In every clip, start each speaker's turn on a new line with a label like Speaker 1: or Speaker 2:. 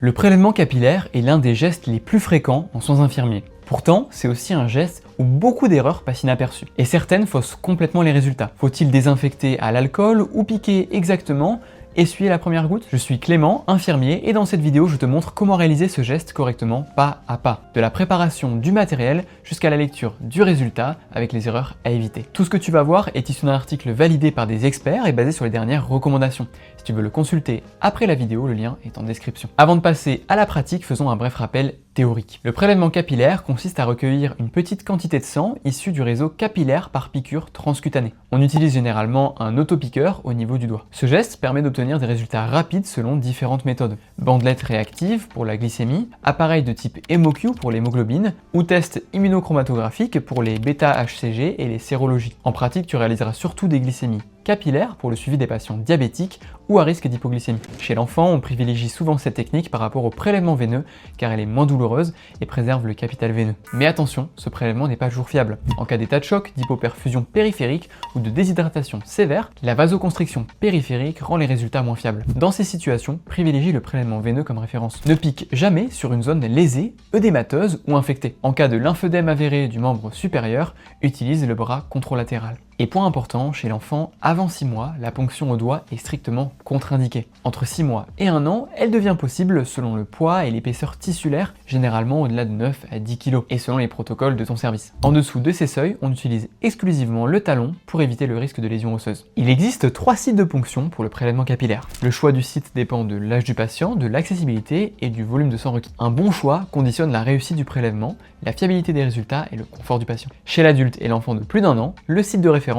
Speaker 1: Le prélèvement capillaire est l'un des gestes les plus fréquents en soins infirmiers. Pourtant, c'est aussi un geste où beaucoup d'erreurs passent inaperçues. Et certaines faussent complètement les résultats. Faut-il désinfecter à l'alcool ou piquer exactement ? Essuyer la première goutte? Je suis Clément, infirmier, et dans cette vidéo, je te montre comment réaliser ce geste correctement, pas à pas. De la préparation du matériel jusqu'à la lecture du résultat avec les erreurs à éviter. Tout ce que tu vas voir est issu d'un article validé par des experts et basé sur les dernières recommandations. Si tu veux le consulter après la vidéo, le lien est en description. Avant de passer à la pratique, faisons un bref rappel théorique. Le prélèvement capillaire consiste à recueillir une petite quantité de sang issue du réseau capillaire par piqûre transcutanée. On utilise généralement un autopiqueur au niveau du doigt. Ce geste permet d'obtenir des résultats rapides selon différentes méthodes. Bandelette réactive pour la glycémie, appareil de type HemoQ pour l'hémoglobine, ou test immunochromatographique pour les β-HCG et les sérologies. En pratique, tu réaliseras surtout des glycémies capillaire pour le suivi des patients diabétiques ou à risque d'hypoglycémie. Chez l'enfant, on privilégie souvent cette technique par rapport au prélèvement veineux car elle est moins douloureuse et préserve le capital veineux. Mais attention, ce prélèvement n'est pas toujours fiable. En cas d'état de choc, d'hypoperfusion périphérique ou de déshydratation sévère, la vasoconstriction périphérique rend les résultats moins fiables. Dans ces situations, privilégie le prélèvement veineux comme référence. Ne pique jamais sur une zone lésée, œdémateuse ou infectée. En cas de lymphœdème avéré du membre supérieur, utilise le bras contralatéral. Et point important, chez l'enfant, avant 6 mois, la ponction au doigt est strictement contre-indiquée. Entre 6 mois et 1 an, elle devient possible selon le poids et l'épaisseur tissulaire, généralement au-delà de 9 à 10 kg, et selon les protocoles de ton service. En dessous de ces seuils, on utilise exclusivement le talon pour éviter le risque de lésion osseuse. Il existe 3 sites de ponction pour le prélèvement capillaire. Le choix du site dépend de l'âge du patient, de l'accessibilité et du volume de sang requis. Un bon choix conditionne la réussite du prélèvement, la fiabilité des résultats et le confort du patient. Chez l'adulte et l'enfant de plus d'1 an, le site de référence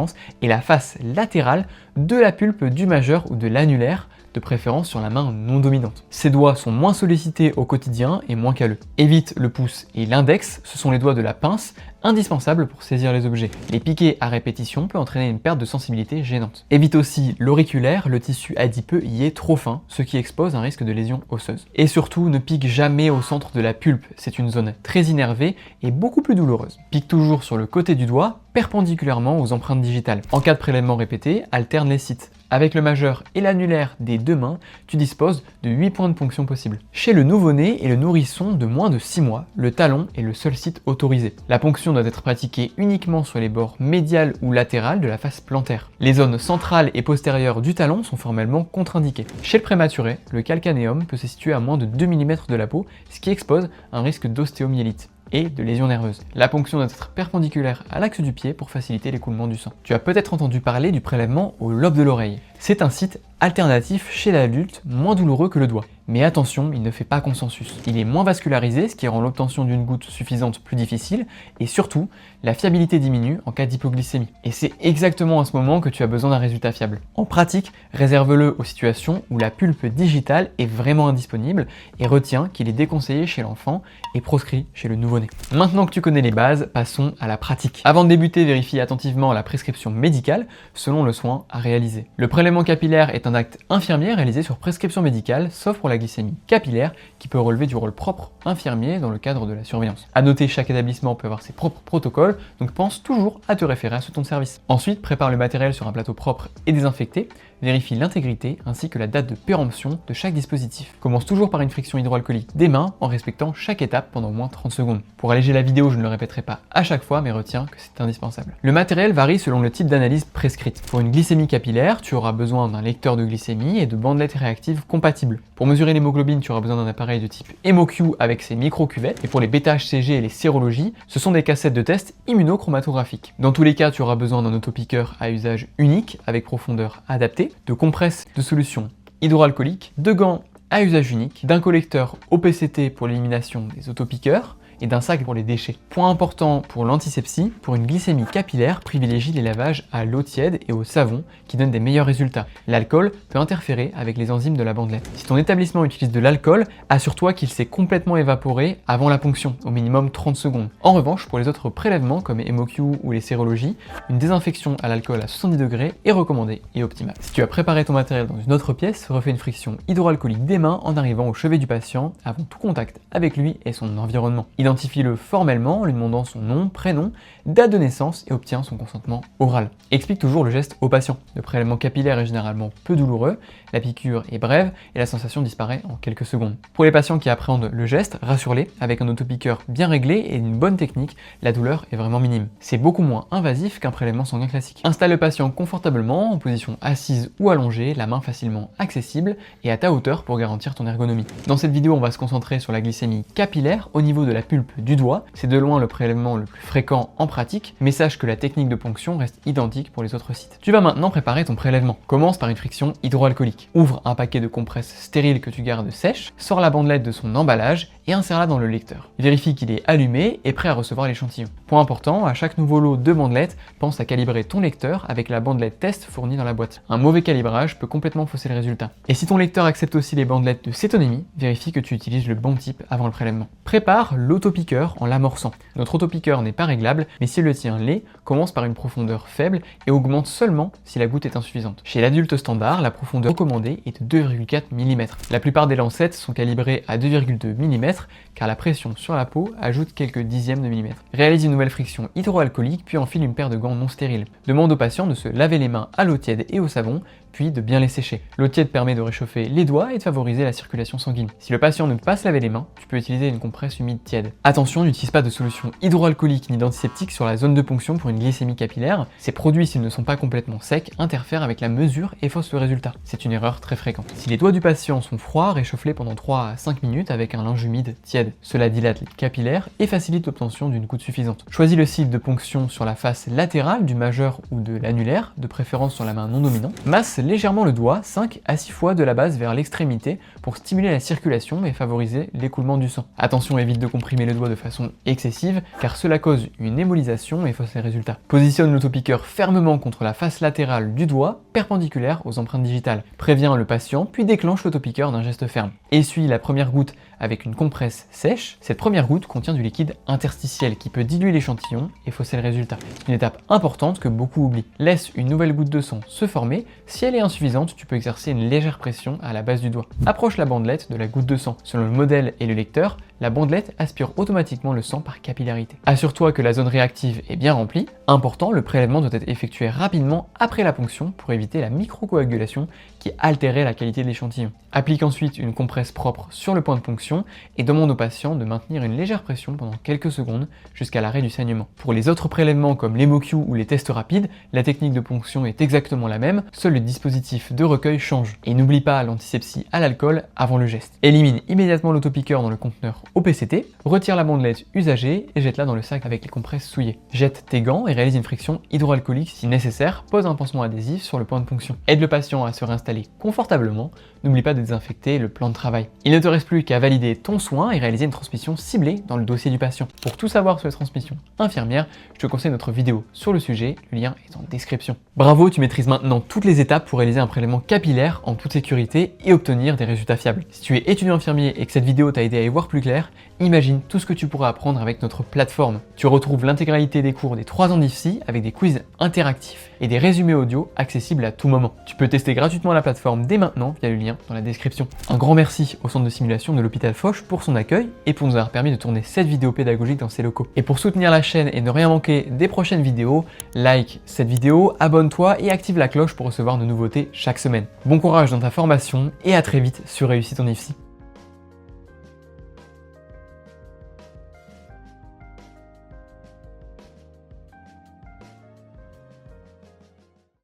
Speaker 1: est la face latérale de la pulpe du majeur ou de l'annulaire, de préférence sur la main non dominante. Ces doigts sont moins sollicités au quotidien et moins calleux. Évite le pouce et l'index, ce sont les doigts de la pince, indispensables pour saisir les objets. Les piquer à répétition peut entraîner une perte de sensibilité gênante. Évite aussi l'auriculaire, le tissu adipeux y est trop fin, ce qui expose un risque de lésion osseuse. Et surtout, ne pique jamais au centre de la pulpe, c'est une zone très innervée et beaucoup plus douloureuse. Pique toujours sur le côté du doigt, perpendiculairement aux empreintes digitales. En cas de prélèvement répété, alterne les sites. Avec le majeur et l'annulaire des 2 mains, tu disposes de 8 points de ponction possibles. Chez le nouveau-né et le nourrisson de moins de 6 mois, le talon est le seul site autorisé. La ponction doit être pratiquée uniquement sur les bords médial ou latéral de la face plantaire. Les zones centrales et postérieures du talon sont formellement contre-indiquées. Chez le prématuré, le calcanéum peut se situer à moins de 2 mm de la peau, ce qui expose un risque d'ostéomyélite et de lésions nerveuses. La ponction doit être perpendiculaire à l'axe du pied pour faciliter l'écoulement du sang. Tu as peut-être entendu parler du prélèvement au lobe de l'oreille. C'est un site alternatif chez l'adulte, moins douloureux que le doigt. Mais attention, il ne fait pas consensus. Il est moins vascularisé, ce qui rend l'obtention d'une goutte suffisante plus difficile, et surtout, la fiabilité diminue en cas d'hypoglycémie. Et c'est exactement à ce moment que tu as besoin d'un résultat fiable. En pratique, réserve-le aux situations où la pulpe digitale est vraiment indisponible, et retiens qu'il est déconseillé chez l'enfant et proscrit chez le nouveau-né. Maintenant que tu connais les bases, passons à la pratique. Avant de débuter, vérifie attentivement la prescription médicale selon le soin à réaliser. Le prélèvement capillaire est un acte infirmier réalisé sur prescription médicale, sauf pour la glycémie capillaire, qui peut relever du rôle propre infirmier dans le cadre de la surveillance. À noter, chaque établissement peut avoir ses propres protocoles, donc pense toujours à te référer à ceux de ton service. Ensuite, prépare le matériel sur un plateau propre et désinfecté, vérifie l'intégrité ainsi que la date de péremption de chaque dispositif. Commence toujours par une friction hydroalcoolique des mains en respectant chaque étape pendant au moins 30 secondes. Pour alléger la vidéo, je ne le répéterai pas à chaque fois, mais retiens que c'est indispensable. Le matériel varie selon le type d'analyse prescrite. Pour une glycémie capillaire, tu auras besoin d'un lecteur de glycémie et de bandelettes réactives compatibles. Pour mesurer l'hémoglobine, tu auras besoin d'un appareil de type HemoQ avec ses micro-cuvettes. Et pour les β-HCG et les sérologies, ce sont des cassettes de test immunochromatographiques. Dans tous les cas, tu auras besoin d'un autopiqueur à usage unique avec profondeur adaptée, de compresses de solution hydroalcoolique, de gants à usage unique, d'un collecteur OPCT pour l'élimination des autopiqueurs, et d'un sac pour les déchets. Point important pour l'antisepsie, pour une glycémie capillaire, privilégie les lavages à l'eau tiède et au savon qui donnent des meilleurs résultats. L'alcool peut interférer avec les enzymes de la bandelette. Si ton établissement utilise de l'alcool, assure-toi qu'il s'est complètement évaporé avant la ponction, au minimum 30 secondes. En revanche, pour les autres prélèvements comme HemoQ ou les sérologies, une désinfection à l'alcool à 70 degrés est recommandée et optimale. Si tu as préparé ton matériel dans une autre pièce, refais une friction hydroalcoolique des mains en arrivant au chevet du patient avant tout contact avec lui et son environnement. Identifie-le formellement en lui demandant son nom, prénom, date de naissance et obtiens son consentement oral. Explique toujours le geste au patient. Le prélèvement capillaire est généralement peu douloureux, la piqûre est brève et la sensation disparaît en quelques secondes. Pour les patients qui appréhendent le geste, rassure-les, avec un autopiqueur bien réglé et une bonne technique, la douleur est vraiment minime. C'est beaucoup moins invasif qu'un prélèvement sanguin classique. Installe le patient confortablement, en position assise ou allongée, la main facilement accessible et à ta hauteur pour garantir ton ergonomie. Dans cette vidéo, on va se concentrer sur la glycémie capillaire au niveau de la pulpe du doigt. C'est de loin le prélèvement le plus fréquent en pratique, mais sache que la technique de ponction reste identique pour les autres sites. Tu vas maintenant préparer ton prélèvement. Commence par une friction hydroalcoolique. Ouvre un paquet de compresses stériles que tu gardes sèches, sors la bandelette de son emballage et insère-la dans le lecteur. Vérifie qu'il est allumé et prêt à recevoir l'échantillon. Point important, à chaque nouveau lot de bandelettes, pense à calibrer ton lecteur avec la bandelette test fournie dans la boîte. Un mauvais calibrage peut complètement fausser le résultat. Et si ton lecteur accepte aussi les bandelettes de cétonémie, vérifie que tu utilises le bon type avant le prélèvement. Prépare l'autopiqueur en l'amorçant. Notre autopiqueur n'est pas réglable, mais si le tien l'est, commence par une profondeur faible et augmente seulement si la goutte est insuffisante. Chez l'adulte standard, la profondeur recommandée est de 2,4 mm. La plupart des lancettes sont calibrées à 2,2 mm car la pression sur la peau ajoute quelques dixièmes de millimètre. Réalise une nouvelle friction hydroalcoolique puis enfile une paire de gants non stériles. Demande au patient de se laver les mains à l'eau tiède et au savon, puis de bien les sécher. L'eau tiède permet de réchauffer les doigts et de favoriser la circulation sanguine. Si le patient ne peut pas se laver les mains, tu peux utiliser une compresse humide tiède. Attention, n'utilise pas de solution hydroalcoolique ni d'antiseptique sur la zone de ponction pour une glycémie capillaire. Ces produits, s'ils ne sont pas complètement secs, interfèrent avec la mesure et faussent le résultat. C'est une erreur très fréquente. Si les doigts du patient sont froids, réchauffe-les pendant 3 à 5 minutes avec un linge humide tiède. Cela dilate les capillaires et facilite l'obtention d'une goutte suffisante. Choisis le site de ponction sur la face latérale du majeur ou de l'annulaire, de préférence sur la main non dominante. Masse légèrement le doigt 5 à 6 fois de la base vers l'extrémité pour stimuler la circulation et favoriser l'écoulement du sang. Attention, évite de comprimer le doigt de façon excessive car cela cause une émolisation et fausse les résultats. Positionne l'autopiqueur fermement contre la face latérale du doigt, perpendiculaire aux empreintes digitales. Préviens le patient puis déclenche l'autopiqueur d'un geste ferme. Essuie la première goutte avec une compresse sèche. Cette première goutte contient du liquide interstitiel qui peut diluer l'échantillon et fausser le résultat. C'est une étape importante que beaucoup oublient. Laisse une nouvelle goutte de sang se former. Si elle est insuffisante, tu peux exercer une légère pression à la base du doigt. Approche la bandelette de la goutte de sang. Selon le modèle et le lecteur, la bandelette aspire automatiquement le sang par capillarité. Assure-toi que la zone réactive est bien remplie. Important, le prélèvement doit être effectué rapidement après la ponction pour éviter la microcoagulation qui altérait la qualité de l'échantillon. Applique ensuite une compresse propre sur le point de ponction et demande au patient de maintenir une légère pression pendant quelques secondes jusqu'à l'arrêt du saignement. Pour les autres prélèvements comme l'HemoQ ou les tests rapides, la technique de ponction est exactement la même, seul le dispositif de recueil change. Et n'oublie pas l'antisepsie à l'alcool avant le geste. Élimine immédiatement l'autopiqueur dans le conteneur OPCT, retire la bandelette usagée et jette-la dans le sac avec les compresses souillées. Jette tes gants et réalise une friction hydroalcoolique si nécessaire, pose un pansement adhésif sur le point de ponction. Aide le patient à se réinstaller confortablement, n'oublie pas de désinfecter le plan de travail. Il ne te reste plus qu'à valider ton soin et réaliser une transmission ciblée dans le dossier du patient. Pour tout savoir sur les transmissions infirmières, je te conseille notre vidéo sur le sujet, le lien est en description. Bravo, tu maîtrises maintenant toutes les étapes pour réaliser un prélèvement capillaire en toute sécurité et obtenir des résultats fiables. Si tu es étudiant infirmier et que cette vidéo t'a aidé à y voir plus clair, imagine tout ce que tu pourras apprendre avec notre plateforme. Tu retrouves l'intégralité des cours des 3 ans d'IFSI avec des quiz interactifs et des résumés audio accessibles à tout moment. Tu peux tester gratuitement la plateforme dès maintenant via le lien dans la description. Un grand merci au centre de simulation de l'hôpital Foch pour son accueil et pour nous avoir permis de tourner cette vidéo pédagogique dans ses locaux. Et pour soutenir la chaîne et ne rien manquer des prochaines vidéos, like cette vidéo, abonne-toi et active la cloche pour recevoir de nouveautés chaque semaine. Bon courage dans ta formation et à très vite sur Réussis ton IFSI.